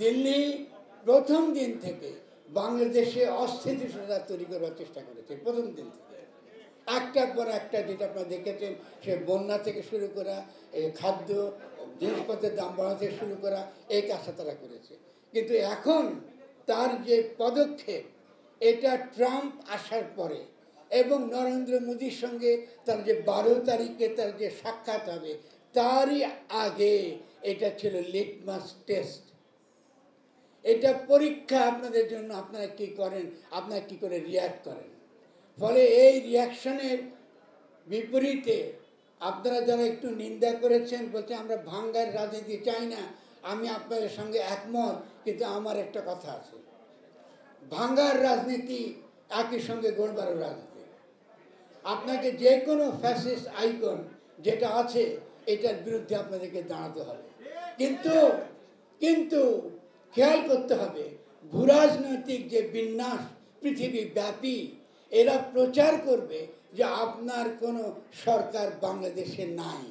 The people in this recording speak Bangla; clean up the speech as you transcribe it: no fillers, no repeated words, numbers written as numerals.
দিল্লি প্রথম দিন থেকে বাংলাদেশে অস্থিতিশীলতা তৈরি করার চেষ্টা করেছে, প্রথম দিন থেকে একটার পর একটা, যেটা আপনারা দেখেছেন, সে বন্যা থেকে শুরু করা, খাদ্য জিনিসপত্রের দাম বাড়া থেকে শুরু করা, এই কাজটা তারা করেছে। কিন্তু এখন তার যে পদক্ষেপ, এটা ট্রাম্প আসার পরে এবং নরেন্দ্র মোদীর সঙ্গে তার যে 12 তারিখে তার যে সাক্ষাৎ হবে, তারই আগে এটা ছিল লিটমাস টেস্ট। এটা পরীক্ষা আপনাদের জন্য, আপনারা কি করেন, আপনারা কি করে রিয়াক্ট করেন। ফলে এই রিয়াকশনের বিপরীতে আপনারা যারা একটু নিন্দা করেছেন, বলতে আমরা ভাঙ্গার রাজনীতি চাই না, আমি আপনাদের সঙ্গে একমত, কিন্তু আমার একটা কথা আছে, ভাঙ্গার রাজনীতি একই সঙ্গে গড়বারও রাজনীতি। আপনাকে যে কোনো ফ্যাসিস্ট আইকন যেটা আছে, এটার বিরুদ্ধে আপনাদেরকে দাঁড়াতে হবে। কিন্তু কিন্তু খেয়াল করতে হবে, ভূরাজনৈতিক যে বিন্যাস পৃথিবী ব্যাপী, এরা প্রচার করবে যে আপনার কোনো সরকার বাংলাদেশে নাই।